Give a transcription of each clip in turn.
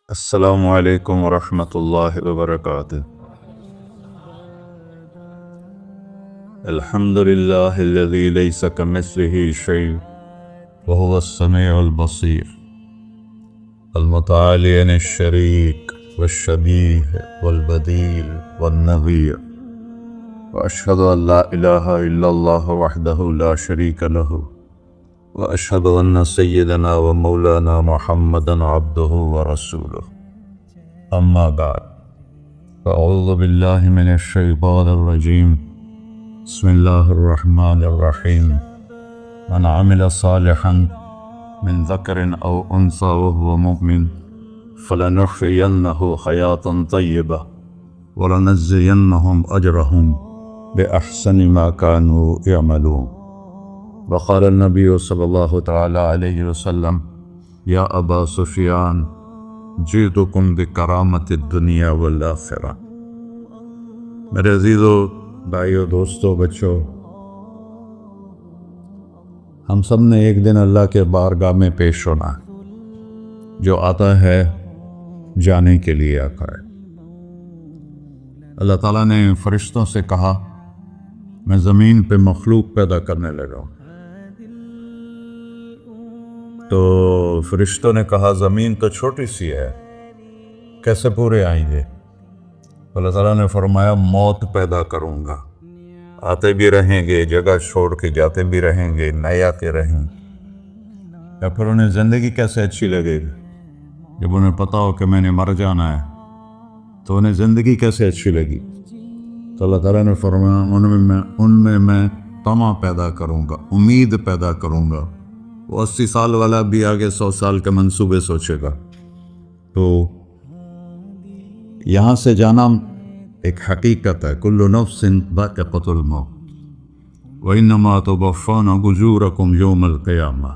السلام علیکم ورحمۃ اللہ وبرکاتہ۔ الحمد للہ الذی لیس کمثلہ شیء وهو السمیع البصیر المتعالی عن الشریک والشبیہ والبدیل والنظیر، واشہد ان لا الہ الا اللہ وحدہ لا شریک لہ، واشہد ان سیدنا و مولانا محمدا عبدہ ورسولہ، اما بعد فاعوذ باللہ من الشیطان الرجیم، بسم اللہ الرحمن الرحیم۔ من عمل صالحا من ذکر او انثى وهو مؤمن فلنحيينه حیاة طیبہ ولنجزینهم اجرهم بأحسن ما كانوا يعملون۔ وقال النبی صلی اللہ تعالی علیہ وسلم، یا ابا سفیان جئتکم بکرامت الدنیا والآخرہ۔ میرے عزیزو، بھائیو، دوستو، بچوں، ہم سب نے ایک دن اللہ کے بارگاہ میں پیش ہونا ہے۔ جو آتا ہے جانے کے لیے آتا ہے۔ اللہ تعالیٰ نے فرشتوں سے کہا، میں زمین پہ مخلوق پیدا کرنے لگا ہوں۔ تو فرشتوں نے کہا، زمین تو چھوٹی سی ہے، کیسے پورے آئیں گے؟ اللہ تعالیٰ نے فرمایا، موت پیدا کروں گا، آتے بھی رہیں گے، جگہ چھوڑ کے جاتے بھی رہیں گے، نئے آتے رہیں گے۔ یا پھر انہیں زندگی کیسے اچھی لگے گی؟ جب انہیں پتا ہو کہ میں نے مر جانا ہے تو انہیں زندگی کیسے اچھی لگی؟ تو اللہ تعالیٰ نے فرمایا، ان میں میں طمع پیدا کروں گا، امید پیدا کروں گا۔ وہ 80 سال والا بھی آگے 100 سال کے منصوبے سوچے گا۔ تو یہاں سے جانا ایک حقیقت ہے، کل نفس ذائقۃ الموت وانما توفون اجورکم یوم القیامہ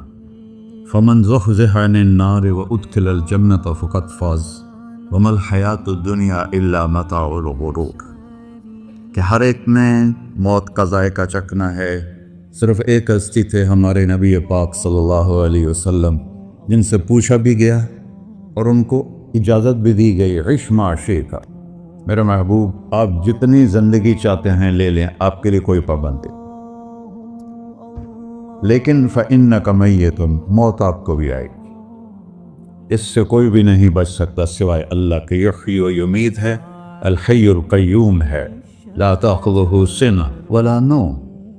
فمن زحزح عن النار وادخل الجنۃ فقد فاز وما الحیاۃ الدنیا الا متاع الغرور، کہ ہر ایک نے موت کا ذائقہ چکھنا ہے۔ صرف ایک ہستی تھے، ہمارے نبی پاک صلی اللہ علیہ وسلم، جن سے پوچھا بھی گیا اور ان کو اجازت بھی دی گئی، عش ما شئت، میرے محبوب آپ جتنی زندگی چاہتے ہیں لے لیں، آپ کے لیے کوئی پابندی، لیکن فإنک میت، موت آپ کو بھی آئے گی۔ اس سے کوئی بھی نہیں بچ سکتا سوائے اللہ کے۔ یحیی و یمیت ہے، الحی القیوم ہے، لا تأخذہ سنہ ولا نوم،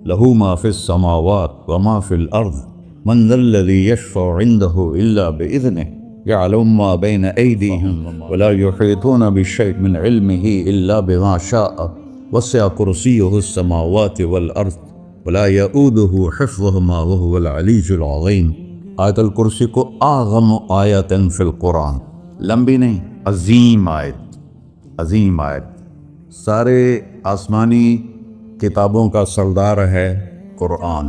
لہ ما فی السماوات وما فی الارض، من ذا الذی یشفع عنده الا بإذنہ، يعلم ما بين أيديهم ولا يحيطون بشيء من علمه إلا بما شاء، وسع كرسيه السماوات والأرض ولا يؤوده حفظهما وهو العلي العظيم۔ آیت الکرسی کو اعظم آیت فی القرآن، لمبی نہیں، عظیم آیت، عظیم آیت۔ سارے آسمانی کتابوں کا سردار ہے قرآن،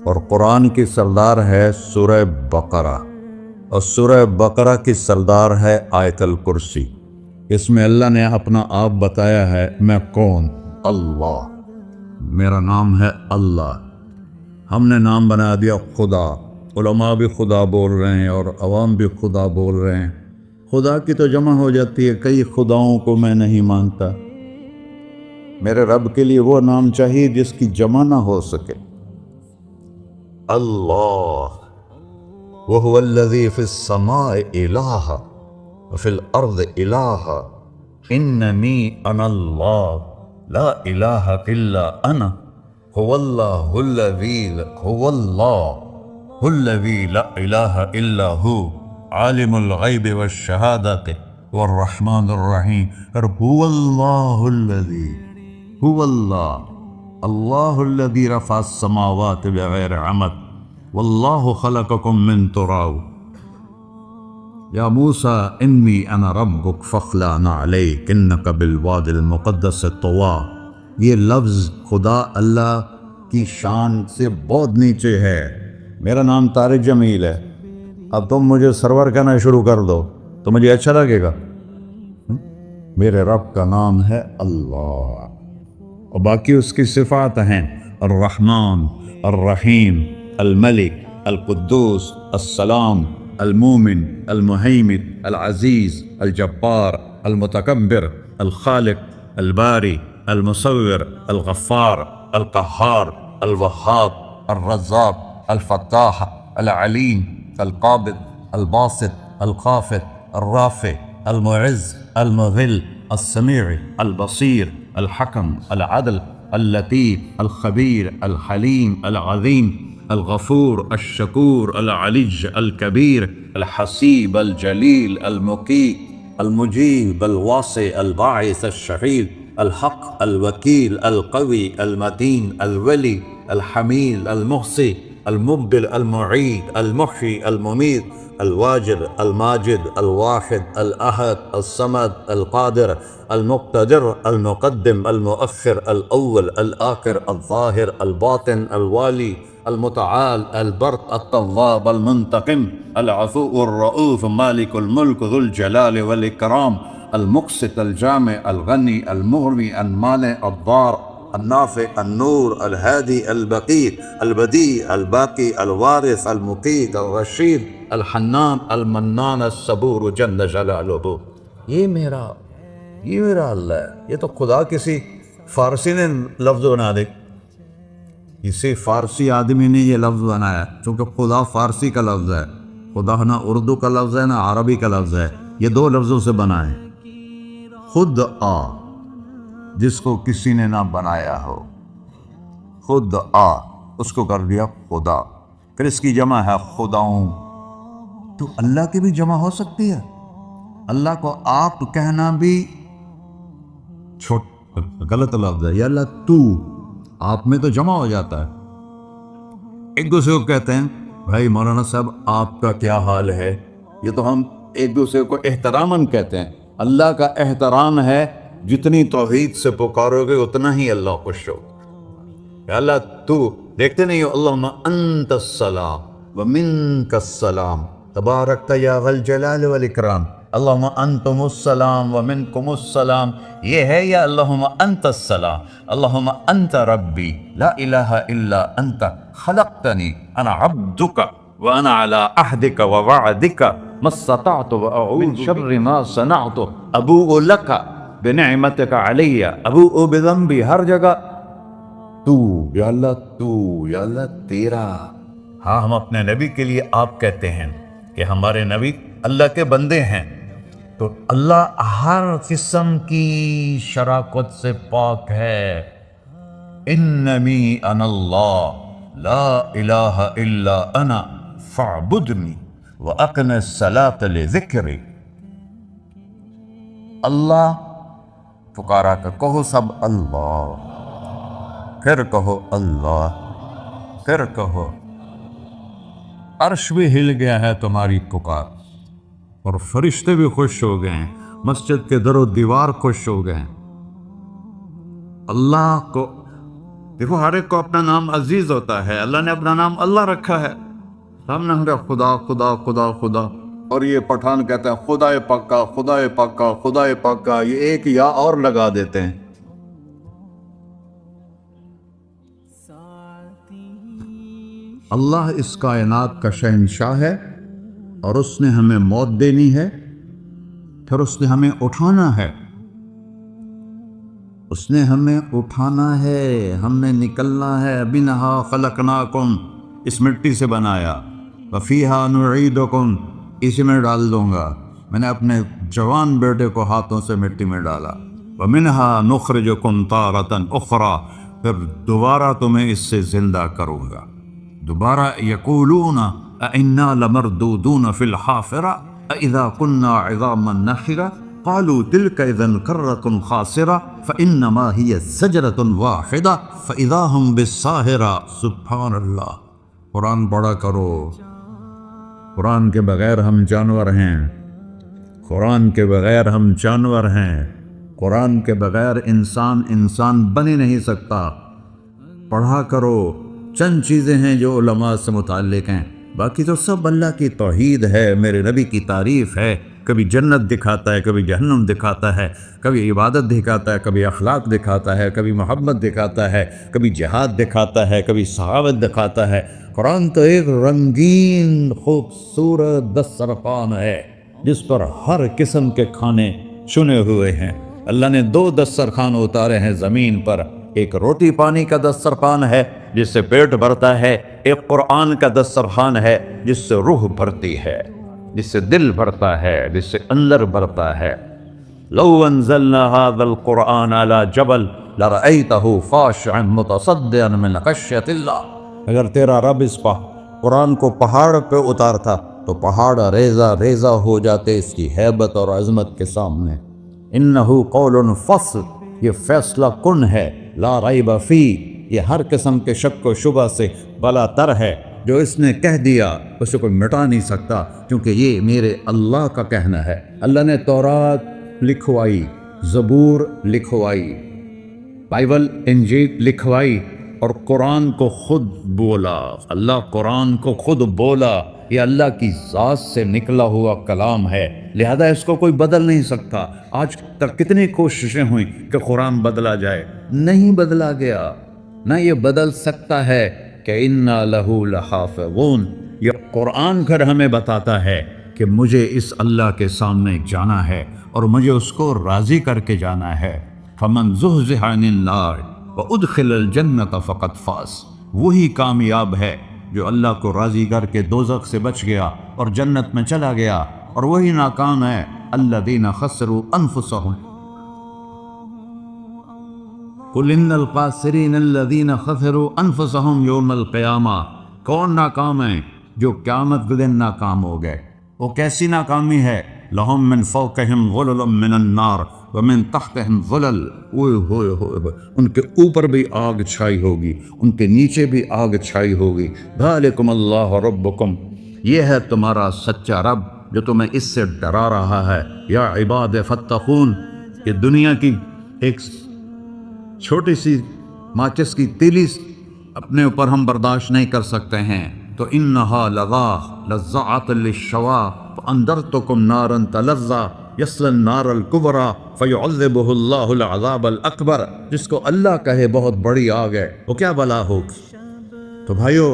اور قرآن کی سردار ہے سورہ بقرہ، اور سورہ بقرہ کی سردار ہے آیت الکرسی۔ اس میں اللہ نے اپنا آپ بتایا ہے، میں کون؟ اللہ، میرا نام ہے اللہ۔ ہم نے نام بنا دیا خدا۔ علماء بھی خدا بول رہے ہیں اور عوام بھی خدا بول رہے ہیں۔ خدا کی تو جمع ہو جاتی ہے، کئی خداؤں کو میں نہیں مانتا۔ میرے رب کے لیے وہ نام چاہیے جس کی جمع نہ ہو سکے۔ اللہ، وَهُوَ الَّذِي فِي السَّمَاءِ إِلَٰهٌ وَفِي الْأَرْضِ إِلَٰهٌ إِنَّنِي أَنَا اللَّهُ لَا إِلَٰهَ إِلَّا أَنَا هُوَ اللَّهُ الَّذِي لَا إِلَٰهَ إِلَّا هُوَ عَالِمُ الْغَيْبِ وَالشَّهَادَةِ وَالرَّحْمَٰنُ الرَّحِيمُ۔ هُوَ اللَّهُ الَّذِي، هُوَ اللَّهُ، اللَّهُ الَّذِي رَفَعَ السَّمَاوَاتِ بِغَيْرِ عَمَدٍ واللہ خلقکم من تراب، یا موسیٰ انی انا ربک فاخلع نعلیک انک بالوادی المقدس طویٰ۔ یہ لفظ خدا اللہ کی شان سے بہت نیچے ہے۔ میرا نام طارق جمیل ہے، اب تم مجھے سرور کہنا شروع کر دو تو مجھے اچھا لگے گا؟ میرے رب کا نام ہے اللہ، اور باقی اس کی صفات ہیں، الرحمن، الرحیم، الملک، القدوس، السلام، المؤمن المهيمن العزيز الجبار المتكبر الخالق الباري المصور الغفار القهار الوهاب الرزاق الفتاح العليم القابض الباسط الخافض الرافع المعز المذل السميع البصير الحكم العدل اللطيف الخبير الحليم العظيم الغفور الشكور العلي الكبير الحسيب الجليل المقيت المجيب الواسع الباعث الشهيد الحق الوكيل القوي المتين الولي الحميد المحصي المبدل المعيد المحيي المميت الواجد الماجد الواحد الأحد الصمد القادر المقتدر المقدم المؤخر الأول الآخر الظاهر الباطن الوالي المتعال البر التواب المنتقم العفو الرؤوف مالك الملك ذو الجلال والإكرام المقسط الجامع الغني المغني المانع الضار النافع النور الهادي البقي البديع الباقي الوارث المقيت الرشيد الحنان المنان الصبور جل جلالہ. یہ میرا اللہ ہے. یہ تو خدا کسی فارسی نے لفظ بنا دے، کسی فارسی آدمی نے یہ لفظ بنایا، چونکہ خدا فارسی کا لفظ ہے، خدا نہ اردو کا لفظ ہے نہ عربی کا لفظ ہے، یہ دو لفظوں سے بنا ہے. خود آ، جس کو کسی نے نہ بنایا ہو، خود آ، اس کو کر دیا خدا. پھر اس کی جمع ہے خداؤں. تو اللہ کی بھی جمع ہو سکتی ہے. اللہ کو آپ کہنا بھی غلط لفظ ہے. یا اللہ تو، آپ میں تو جمع ہو جاتا ہے. ایک دوسرے کو کہتے ہیں بھائی مولانا صاحب آپ کا کیا حال ہے، یہ تو ہم ایک دوسرے کو احتراماً کہتے ہیں. اللہ کا احترام ہے جتنی توحید سے پکارو گے اتنا ہی اللہ خوش ہو. یا اللہ تو، دیکھتے نہیں ہو اللہم انت السلام ومنک السلام تبارکت یا ذا الجلال والاکرام. اللہم انتم السلام ومنکم السلام یہ ہے، یا اللہم انت السلام اللہم انت ربی لا الہ الا انت خلقتنی انا عبدک وانا علی عہدک ووعدک ما استطعت واعوذ من شر ما صنعت ابوء لک بنعمتک علی ابوء بذنبی. ہر جگہ تو، یا اللہ تو، یا اللہ تیرا. ہاں، ہم اپنے نبی کے لیے آپ کہتے ہیں کہ ہمارے نبی اللہ کے بندے ہیں، تو اللہ ہر قسم کی شراکت سے پاک ہے. اننی انا اللہ لا الہ الا انا فاعبدنی واقم الصلاۃ لذکری. اللہ پکارا کر کہو سب اللہ، پھر کہو اللہ، پھر کہو. عرش بھی ہل گیا ہے تمہاری پکار، اور فرشتے بھی خوش ہو گئے ہیں، مسجد کے در و دیوار خوش ہو گئے ہیں. اللہ کو دیکھو، ہر ایک کو اپنا نام عزیز ہوتا ہے. اللہ نے اپنا نام اللہ رکھا ہے. ہم نے کہا خدا خدا خدا خدا، اور یہ پٹھان کہتے ہیں خدا پکا خدا پکا خدا پکا، یہ ایک یا اور لگا دیتے ہیں. اللہ اس کائنات کا شہنشاہ ہے، اور اس نے ہمیں موت دینی ہے، پھر اس نے ہمیں اٹھانا ہے. اس نے ہمیں اٹھانا ہے، ہم نے نکلنا ہے. منہا خلقناکم، اس مٹی سے بنایا. وفیہا نعیدکم، اسی میں ڈال دوں گا. میں نے اپنے جوان بیٹے کو ہاتھوں سے مٹی میں ڈالا. ومنہا نخرجکم تارۃ اخری، پھر دوبارہ تمہیں اس سے زندہ کروں گا. دوبارہ یقولون اَإِنَّا لَمَرْدُودُونَ فِي الْحَافِرَةِ أَإِذَا كُنَّا عِظَامًا نَخِرَةً قَالُوا تِلْكَ إِذًا كَرَّةٌ خَاسِرَةٌ فَإِنَّمَا هِيَ زَجْرَةٌ وَاحِدَةٌ فَإِذَا هُمْ بِالسَّاهِرَةِ. سبحان اللہ. قرآن پڑھا کرو. قرآن کے بغیر ہم جانور ہیں، قرآن کے بغیر ہم جانور ہیں. قرآن کے بغیر انسان بن ہی نہیں سکتا. پڑھا کرو. چند چیزیں ہیں جو علماء سے متعلق ہیں، باقی تو سب اللہ کی توحید ہے، میرے نبی کی تعریف ہے. کبھی جنت دکھاتا ہے، کبھی جہنم دکھاتا ہے، کبھی عبادت دکھاتا ہے، کبھی اخلاق دکھاتا ہے، کبھی محبت دکھاتا ہے، کبھی جہاد دکھاتا ہے، کبھی سخاوت دکھاتا ہے۔ قرآن تو ایک رنگین خوبصورت دسترخوان ہے جس پر ہر قسم کے کھانے چنے ہوئے ہیں۔ اللہ نے 2 دسترخوان اتارے ہیں زمین پر، ایک روٹی پانی کا دسترخوان ہے جس سے پیٹ بھرتا ہے، ایک قرآن کا دسترخوان ہے جس سے روح بھرتی ہے، جس سے دل بھرتا ہے، جس سے اندر بھرتا ہے۔ لو انزلنا هذا القرآن على جبل لرأيته خاشعا متصدعا من خشية اللہ، اگر تیرا رب اس قرآن کو پہاڑ پہ اتارتا تو پہاڑ ریزہ ریزہ ہو جاتے اس کی ہیبت اور عظمت کے سامنے۔ انہو قول فصل، یہ فیصلہ کن ہے، لا ریب فی، یہ ہر قسم کے شک و شبہ سے بلا تر ہے۔ جو اس نے کہہ دیا اسے کوئی مٹا نہیں سکتا، کیونکہ یہ میرے اللہ کا کہنا ہے۔ اللہ نے تورات لکھوائی، زبور لکھوائی، بائبل انجیل لکھوائی، اور قرآن کو خود بولا۔ اللہ قرآن کو خود بولا، یہ اللہ کی ذات سے نکلا ہوا کلام ہے، لہذا اس کو کوئی بدل نہیں سکتا۔ آج تک کتنی کوششیں ہوئیں کہ قرآن بدلا جائے، نہیں بدلا گیا، نہ یہ بدل سکتا ہے کہ اِنَّا لَهُ لَحَافِظُونَ۔ یہ قرآن گھر ہمیں بتاتا ہے کہ مجھے اس اللہ کے سامنے جانا ہے اور مجھے اس کو راضی کر کے جانا ہے۔ فَمَنْ زُحْزِحَ عَنِ النَّارِ وَأُدْخِلَ الْجَنَّةَ فَقَدْ فَازَ، وہی کامیاب ہے جو اللہ کو راضی کر کے دوزخ سے بچ گیا اور جنت میں چلا گیا، اور وہی ناکام ہے الَّذِينَ خَسِرُوا أَنفُسَهُمْ قُلْ إِنَّ الْخَاسِرِينَ الَّذِينَ خَسِرُوا أَنفُسَهُمْ يَوْمَ الْقِيَامَةِ، کون ناکام ہیں؟ جو قیامت کے دن ناکام ہو گئے۔ وہ کیسی ناکامی ہے؟ لَهُم مِّن فَوْقِهِمْ ظُلُلٌ مِّنَ النَّارِ وَمِن تَحْتِهِمْ ظُلَلٌ، ہوئے ان کے اوپر بھی آگ چھائی ہوگی، ان کے نیچے بھی آگ چھائی ہوگی۔ ذَلِكُمُ اللَّهُ رَبُّكُمْ، یہ ہے تمہارا سچا رب جو تمہیں اس سے ڈرا رہا ہے۔ یا عباد فاتقون، یہ دنیا کی ایک چھوٹی سی ماچس کی تیلی اپنے اوپر ہم برداشت نہیں کر سکتے ہیں، تو انہا لظیٰ نزاعۃ للشوا فانذرتکم نارا تلظیٰ یصلی النار الکبریٰ فیعذبہ اللہ العذاب الاکبر، جس کو اللہ کہے بہت بڑی آگ ہے، وہ کیا بلا ہوگی۔ تو بھائیو،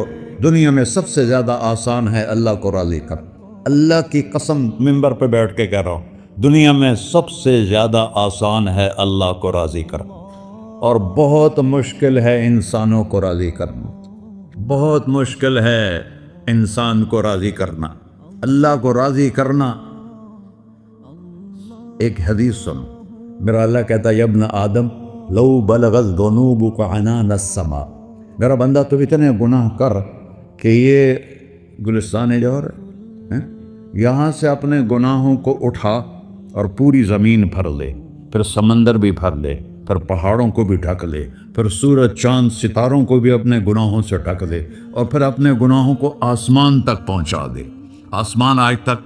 دنیا میں سب سے زیادہ آسان ہے اللہ کو راضی کر، اللہ کی قسم ممبر پہ بیٹھ کے کہہ رہا ہوں، دنیا میں سب سے زیادہ آسان ہے اللہ کو راضی کر، اور بہت مشکل ہے انسانوں کو راضی کرنا، بہت مشکل ہے انسان کو راضی کرنا۔ اللہ کو راضی کرنا، ایک حدیث سن، میرا اللہ کہتا ہے یا ابن آدم لو بلغت ذنوبک عنان السماء، میرا بندہ تو اتنے گناہ کر کہ یہ گلستان جوہر ہے، یہاں سے اپنے گناہوں کو اٹھا اور پوری زمین بھر لے، پھر سمندر بھی بھر لے، پھر پہاڑوں کو بھی ڈھک لے، پھر سورج چاند ستاروں کو بھی اپنے گناہوں سے ڈھک دے، اور پھر اپنے گناہوں کو آسمان تک پہنچا دے۔ آسمان آج تک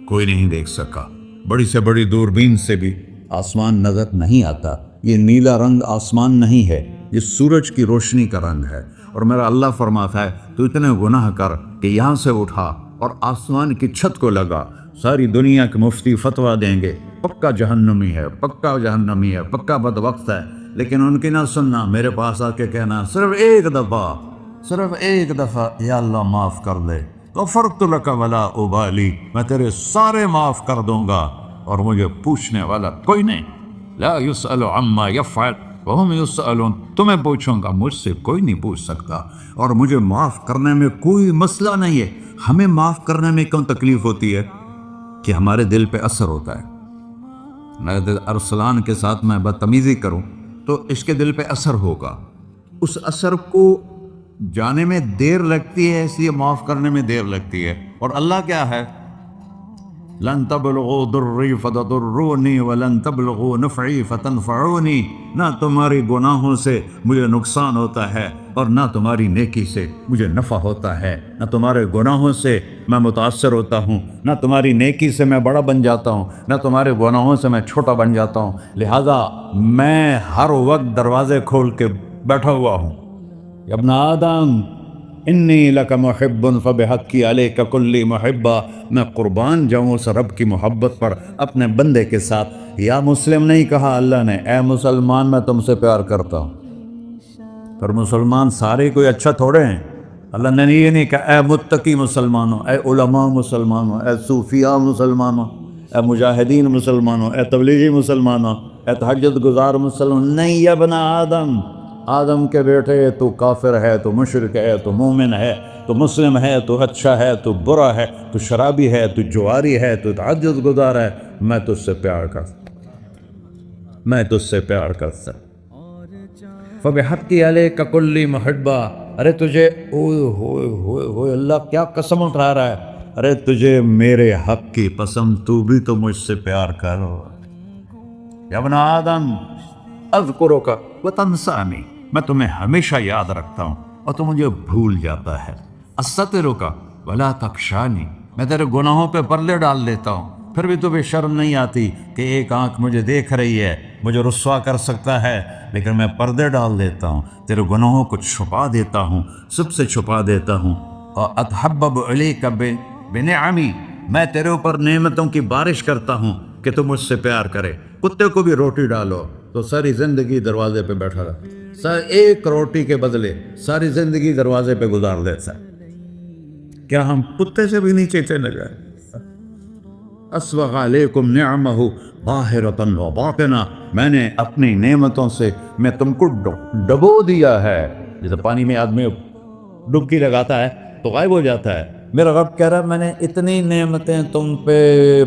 کوئی نہیں دیکھ سکا، بڑی سے بڑی دوربین سے بھی آسمان نظر نہیں آتا۔ یہ نیلا رنگ آسمان نہیں ہے، یہ سورج کی روشنی کا رنگ ہے۔ اور میرا اللہ فرماتا ہے تو اتنے گناہ کر کہ یہاں سے اٹھا اور آسمان کی چھت کو لگا، ساری دنیا کے مفتی فتویٰ دیں گے پکا جہنمی ہے، پکا جہنمی ہے، پکا بدبخت ہے، لیکن ان کی نہ سننا، میرے پاس آ کے کہنا صرف ایک دفعہ یا اللہ معاف کر دے، غفرت لک ولا ابالی، میں تیرے سارے معاف کر دوں گا اور مجھے پوچھنے والا کوئی نہیں۔ لا یسأل عما یفعل وہم یسألون، تمہیں پوچھوں گا، مجھ سے کوئی نہیں پوچھ سکتا، اور مجھے معاف کرنے میں کوئی مسئلہ نہیں ہے۔ ہمیں معاف کرنے میں کیوں تکلیف ہوتی ہے؟ کہ ہمارے دل پہ اثر ہوتا ہے۔ میں ارسلان کے ساتھ میں بدتمیزی کروں تو اس کے دل پہ اثر ہوگا، اس اثر کو جانے میں دیر لگتی ہے، اس لیے معاف کرنے میں دیر لگتی ہے۔ اور اللہ کیا ہے؟ لن تبلغوا ضری فتضرونی ولن تبلغوا نفعی فتنفعونی، نہ تمہاری گناہوں سے مجھے نقصان ہوتا ہے اور نہ تمہاری نیکی سے مجھے نفع ہوتا ہے، نہ تمہارے گناہوں سے میں متاثر ہوتا ہوں، نہ تمہاری نیکی سے میں بڑا بن جاتا ہوں، نہ تمہارے گناہوں سے میں چھوٹا بن جاتا ہوں، لہذا میں ہر وقت دروازے کھول کے بیٹھا ہوا ہوں۔ ابن آدم انی لک محب فبحقی علیک کلی محبہ، میں قربان جاؤں اس رب کی محبت پر اپنے بندے کے ساتھ۔ یا مسلم نہیں کہا اللہ نے، اے مسلمان میں تم سے پیار کرتا ہوں۔ پر مسلمان سارے کوئی اچھا تھوڑے ہیں۔ اللہ نے یہ نہیں کہا اے متقی مسلمانوں، اے علماء مسلمانوں، اے صوفیاء مسلمانوں، اے مجاہدین مسلمانوں، اے تبلیغی مسلمانوں، اے تہجد گزار مسلمان، نہیں یا ابن آدم، آدم کے بیٹے، تو کافر ہے، تو مشرک ہے، تو مومن ہے، تو مسلم ہے، تو اچھا ہے، تو برا ہے، تو شرابی ہے، تو جواری ہے، تو تہجد گزار ہے، میں تجھ سے پیار کرتا، میں تجھ سے پیار کرتا۔ فبحقی علیک کلی محبہ، ارے تجھے اوئے ہوئے ہوئے ہوئے، اللہ کیا قسم اٹھا رہا ہے، ارے تجھے میرے حق کی قسم، تو بھی تو مجھ سے پیار کرو۔ یا ابن آدم اذکرک وتنسانی، میں تمہیں ہمیشہ یاد رکھتا ہوں اور تو مجھے بھول جاتا ہے۔ استترک ولا تخشانی، میں تیرے گناہوں پہ پردے ڈال دیتا ہوں، پھر بھی تمہیں شرم نہیں آتی کہ ایک آنکھ مجھے دیکھ رہی ہے، مجھے رسوا کر سکتا ہے، لیکن میں پردے ڈال دیتا ہوں، تیرے گناہوں کو چھپا دیتا ہوں، سب سے چھپا دیتا ہوں۔ اور اتحبب علیک بنعمی، میں تیرے اوپر نعمتوں کی بارش کرتا ہوں کہ تم مجھ سے پیار کرے۔ کتے کو بھی روٹی ڈالو تو ساری زندگی دروازے پہ بیٹھا رہا، ایک روٹی کے بدلے ساری زندگی دروازے پہ گزار دیتا ہے۔ کیا ہم کتے سے بھی نیچے چلے گئے؟ اسبغ علیکم نعمہ ظاہرۃ و باطنہ، میں نے اپنی نعمتوں سے میں تم کو ڈبو دیا ہے، جیسے پانی میں آدمی ڈبکی لگاتا ہے تو غائب ہو جاتا ہے۔ میرا رب کہہ رہا ہے میں نے اتنی نعمتیں تم پہ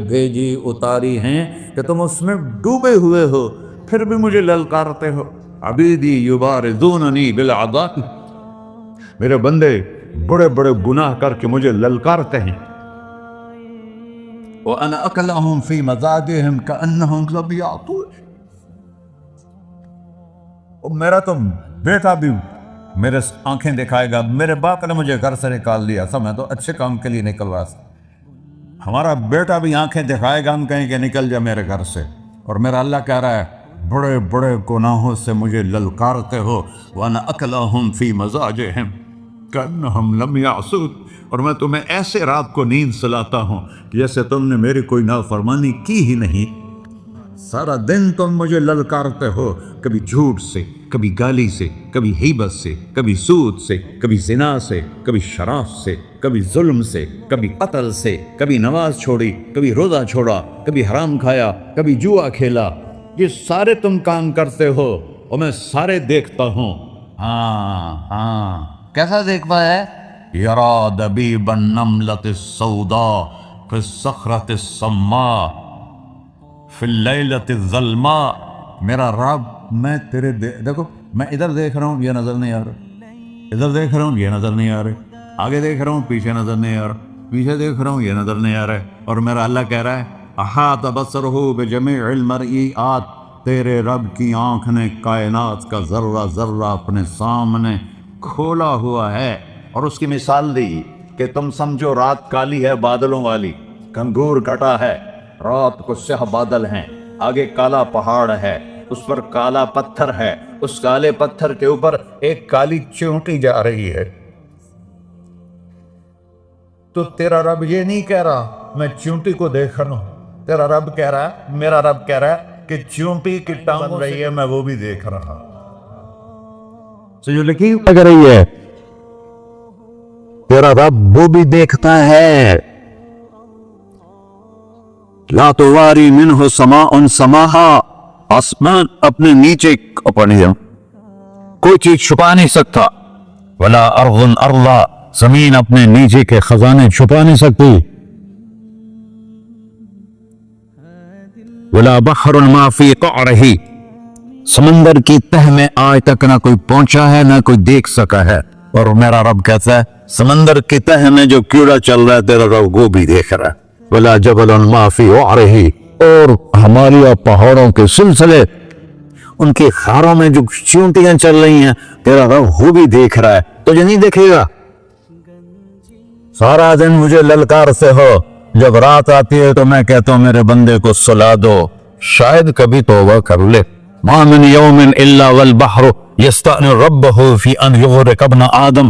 بھیجی اتاری ہیں کہ تم اس میں ڈوبے ہوئے ہو، پھر بھی مجھے للکارتے ہو۔ عبیدی یبارزوننی بالعذاب، میرے بندے بڑے بڑے گناہ کر کے مجھے للکارتے ہیں۔ وَأَنَا أَكْلَهُمْ فِي مَزَاجِهِمْ كَأَنَّهُمْ ظَبِيَّةٌ، اور میرا تو بیٹا بھی میرے آنکھیں دکھائے گا، میرے باپ نے مجھے گھر سے نکال دیا تھا، میں تو اچھے کام کے لیے نکل رہا تھا، ہمارا بیٹا بھی آنکھیں دکھائے گا، ہم کہیں کہ نکل جا میرے گھر سے، اور میرا اللہ کہہ رہا ہے بڑے بڑے گناہوں سے مجھے للکارتے ہو۔ وَأَنَا أَكْلَهُمْ فِي مَزَاجِهِمْ كَأَنَّهُمْ لَمْ يَعْصُونِ، اور میں تمہیں ایسے رات کو نیند سلاتا ہوں جیسے تم نے میری کوئی نافرمانی کی ہی نہیں۔ سارا دن تم مجھے للکارتے ہو، کبھی جھوٹ سے، کبھی گالی سے، کبھی غیبت سے، کبھی سود سے، کبھی زنا سے، کبھی شراب سے، کبھی ظلم سے، کبھی قتل سے، کبھی نماز چھوڑی، کبھی روزہ چھوڑا، کبھی حرام کھایا، کبھی جوا کھیلا، یہ سارے تم کام کرتے ہو اور میں سارے دیکھتا ہوں۔ ہاں کیسا دیکھتا ہے؟ یرا دبیب النملۃ السوداء فی الصخرۃ الصماء فی اللیلۃ الظلماء، میرا رب میں تیرے دیکھو، میں ادھر دیکھ رہا ہوں یہ نظر نہیں آ رہا، ادھر دیکھ رہا ہوں یہ نظر نہیں آ رہے، آگے دیکھ رہا ہوں پیچھے نظر نہیں آ رہا، پیچھے دیکھ رہا ہوں یہ نظر نہیں آ رہا ہے، اور میرا اللہ کہہ رہا ہے احاط بصرہ بجمیع المرئیات، تیرے رب کی آنکھ نے کائنات کا ذرہ ذرہ اپنے سامنے کھولا ہوا ہے۔ اور اس کی مثال دی کہ تم سمجھو رات کالی ہے بادلوں والی، کنگور کٹا ہے، رات کو سیاہ بادل ہیں، آگے کالا پہاڑ ہے، اس پر کالا پتھر ہے، اس کالے پتھر کے اوپر ایک کالی چیونٹی جا رہی ہے، تو تیرا رب یہ نہیں کہہ رہا میں چیونٹی کو دیکھ رہا ہوں، تیرا رب کہہ رہا ہے، میرا رب کہہ رہا ہے کہ چیونٹی کی ٹانگ بن رہی ہے، میں وہ بھی دیکھ رہا ہوں۔ جو لکیر لگ رہی ہے تیرا رب وہ بھی دیکھتا ہے۔ لا تواری منہ سماء سماہا، آسمان اپنے نیچے کوئی چیز چھپا نہیں سکتا، ولا ارض ارضا، زمین اپنے نیچے کے خزانے چھپا نہیں سکتی، ولا بحر ما فی قعرہ، سمندر کی تہ میں آج تک نہ کوئی پہنچا ہے نہ کوئی دیکھ سکا ہے، اور میرا رب کہتا ہے سمندر کی تہ میں جو کیڑا چل رہا ہے تیرا رب وہ بھی دیکھ رہا ہے، ولا جبل ما فی وعرہ، اور ہمارے پہاڑوں کے سلسلے ان کی خاروں میں جو چیونٹیاں چل رہی ہیں تیرا رب وہ بھی دیکھ رہا ہے، تجھے نہیں دیکھے گا؟ سارا دن مجھے للکارتے ہو، جب رات آتی ہے تو میں کہتا ہوں میرے بندے کو سلا دو، شاید کبھی توبہ کر لے۔ ما من یوم الا والبحر یستأنی ربہ فی ان یغرق ابن آدم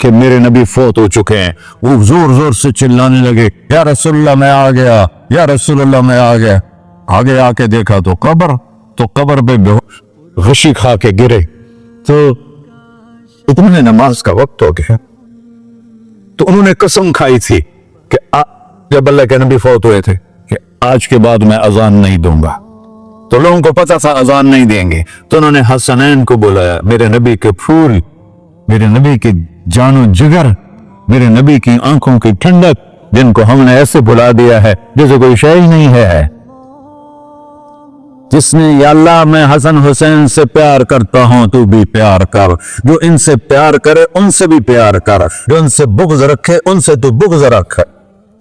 کہ میرے نبی فوت ہو چکے ہیں، وہ زور زور سے چلانے لگے، یا رسول اللہ میں آ گیا، یا رسول اللہ میں آ گیا۔ آگے آ کے دیکھا تو قبر پہ غشی کھا کے گرے۔ تو اتنے نماز کا وقت ہو گیا، تو انہوں نے قسم کھائی تھی کہ جب اللہ کے نبی فوت ہوئے تھے کہ آج کے بعد میں اذان نہیں دوں گا، تو لوگوں کو پتا تھا اذان نہیں دیں گے، تو انہوں نے حسنین کو بلایا، میرے نبی کے پھول، میرے نبی کی جان و جگر، میرے نبی کی آنکھوں کی ٹھنڈک، جن کو ہم نے ایسے بلا دیا ہے جیسے کوئی شے ہی نہیں ہے، جس نے یا اللہ میں حسن حسین سے پیار کرتا ہوں تو بھی پیار کر، جو ان سے پیار کرے ان سے بھی پیار کر، جو ان سے بغض رکھے ان سے تو بغض رکھ۔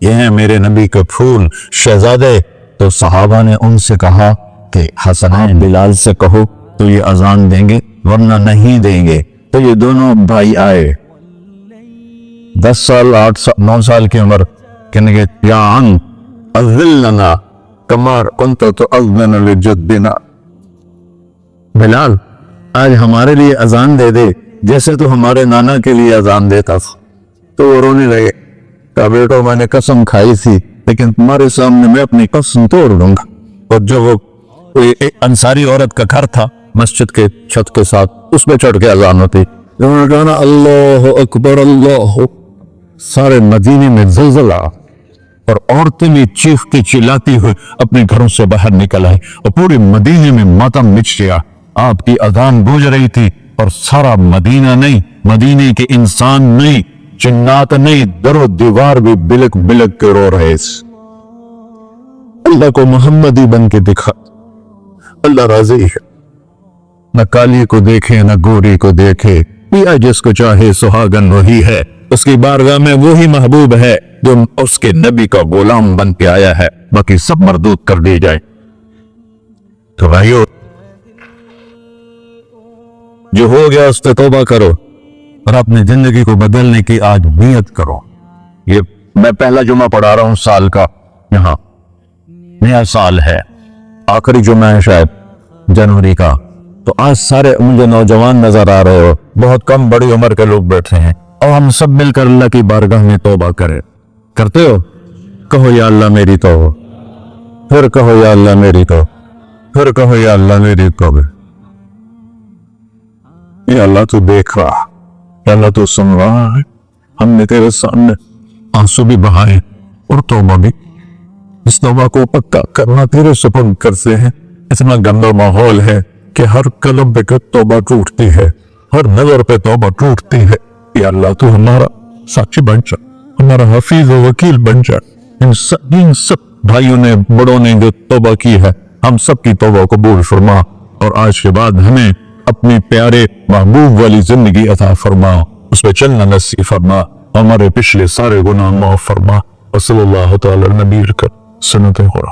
یہ ہیں میرے نبی کے پھول شہزادے۔ تو صحابہ نے ان سے کہا کہ حسنین بلال سے کہو تو یہ اذان دیں گے ورنہ نہیں دیں گے۔ تو یہ دونوں بھائی آئے، 10 سال 8 سال 9 سال کی عمر، کہنے گے یا عم اذن لنا کما کنت تؤذن لجدنا، بلال آج ہمارے لیے اذان دے دے جیسے تو ہمارے نانا کے لیے اذان دیتا تھا۔ تو وہ رونے لگے، کہا بیٹو میں نے قسم کھائی تھی لیکن تمہارے سامنے میں اپنی قسم توڑ دوں گا۔ اور جو وہ ایک انصاری عورت کا گھر تھا مسجد کے چھت کے ساتھ، اس پہ چڑھ کے اذان ہوتی، انہوں نے کہا اللہ اکبر اللہ، سارے مدینے میں زلزلہ، اور عورتیں بھی چیختی چلاتی ہوئی اپنے گھروں سے باہر نکل آئی، اور پورے مدینے میں ماتم مچ گیا۔ آپ کی اذان گونج رہی تھی اور سارا مدینہ نہیں، مدینے کے انسان نہیں، جنات نہیں، در و دیوار بھی بلک بلک کے رو رہے۔ اللہ کو محمدی بن کے دکھا، اللہ راضی ہے، نہ کالی کو دیکھے نہ گوری کو دیکھے، پیا جس کو چاہے سہاگن وہی ہے، اس کی بارگاہ میں وہی محبوب ہے جو اس کے نبی کا غلام بن کے آیا ہے، باقی سب مردود کر دی جائے۔ تو بھائیو جو ہو گیا اس سے توبہ کرو اور اپنی زندگی کو بدلنے کی آج نیت کرو۔ یہ میں پہلا جمعہ پڑھا رہا ہوں سال کا، یہاں نیا سال ہے، آخری جمعہ ہے شاید جنوری کا، تو آج سارے مجھے نوجوان نظر آ رہے ہو، بہت کم بڑی عمر کے لوگ بیٹھے ہیں، اور ہم سب مل کر اللہ کی بارگاہ میں توبہ کریں۔ کرتے ہو؟ کہو یا اللہ میری توبہ، پھر کہو یا اللہ میری توبہ، پھر کہو یا اللہ میری توبہ۔ یا اللہ تو دیکھ رہا، یا اللہ تو سن رہا ہے، ہم نے تیرے سامنے آنسو بھی بہائے اور توبہ بھی، اس توبہ کو پکا کرنا تیرے سپرد کرتے ہیں۔ اتنا گندا ماحول ہے کہ ہر قلب پہ توبہ ٹوٹتی ہے، ہر نظر پہ توبہ ٹوٹتی ہے۔ یا اللہ تو ہمارا ساچی بن جا، ہمارا حفیظ و وکیل بن جا۔ ان سب بھائیوں نے بڑوں نے جو توبہ کی ہے، ہم سب کی توبہ قبول فرما، اور آج کے بعد ہمیں اپنی پیارے محبوب والی زندگی عطا فرما، اس پہ چلنا نصیب فرما، ہمارے پچھلے سارے گناہ معاف فرما۔ وصلی اللہ تعالی نبی کر سنت خورا۔